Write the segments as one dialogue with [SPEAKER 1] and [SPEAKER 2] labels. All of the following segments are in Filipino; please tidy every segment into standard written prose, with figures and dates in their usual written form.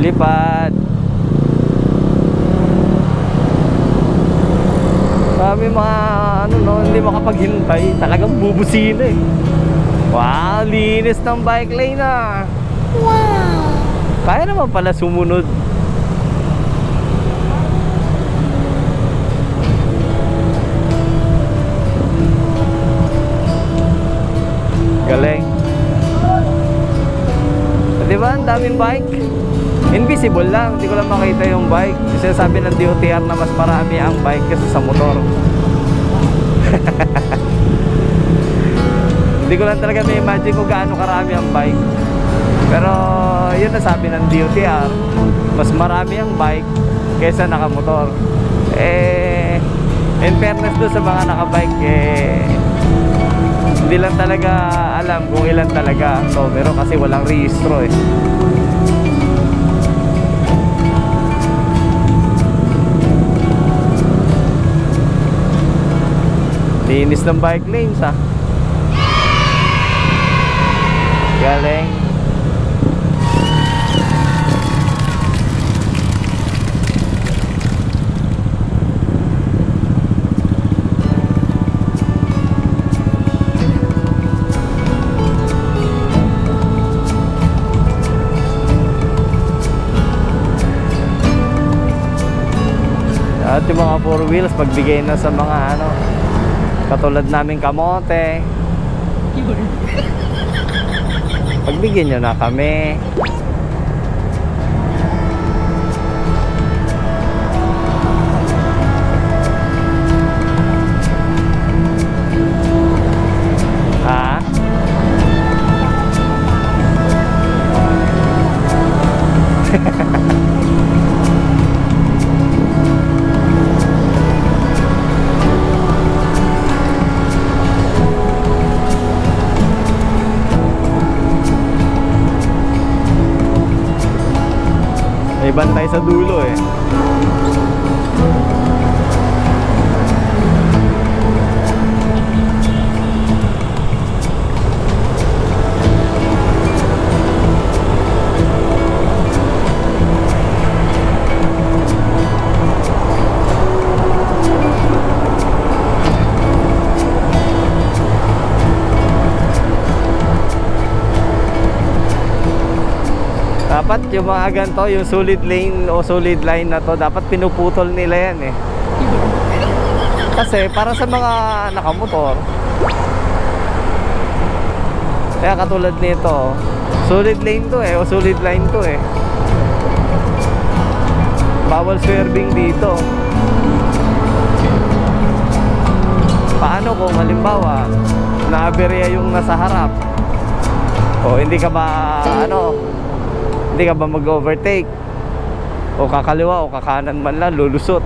[SPEAKER 1] Lipad. Sabi mga ano no, hindi makapaghintay. Talagang bubusina eh. Wow, linis ng bike lane ah. Wow. Kaya naman pala sumunod. Galing. Di ba ang daming bike? Invisible lang, hindi ko lang makita yung bike. Kasi sabi ng DOTR na mas marami ang bike kaysa sa motor. Hindi ko lang talaga may imagine kung gaano karami ang bike. Pero yun na sabi ng DOTR, mas marami ang bike kaysa nakamotor. In fairness doon sa mga nakabike, hindi lang talaga alam kung ilan talaga ang numero kasi walang rehistro eh. Linis ng bike lanes ah. Galing. At yung mga 4 wheels pagbigay na sa mga ano katulad naming kamote. Pagbigyan nyo na kami. Ha? May bantay sa dulo eh. Dapat yung mga ganito, yung solid lane o solid line na to, dapat pinuputol nila yan eh. Kasi para sa mga nakamotor, kaya katulad nito, solid lane to eh, o solid line to eh. Bawal swerving dito. Paano kung halimbawa naaberya yung nasa harap, o hindi ka ba hindi ka ba mag-overtake o kakaliwa o kakanan man lang, lulusot.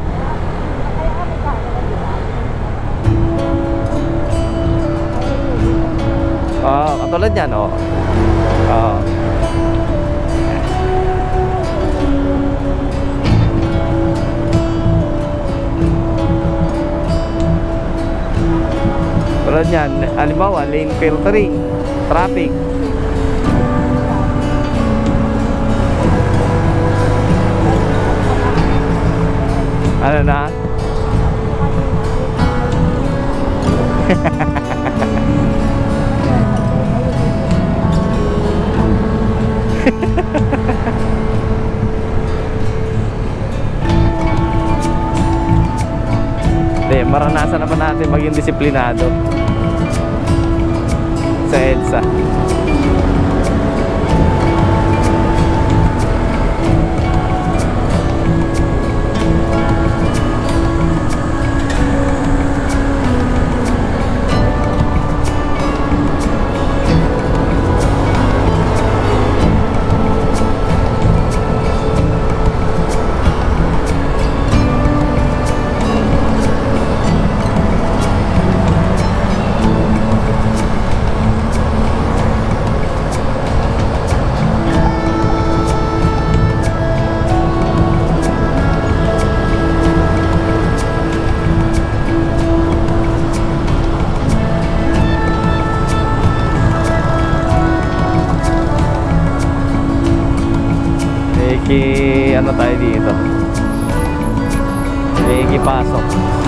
[SPEAKER 1] Katulad yan oh. Tulad yan, halimbawa lane filtering, traffic. Ano na? Hindi, maranasan naman natin maging disiplinado sa EDSA. ano tayo dito. May pasok.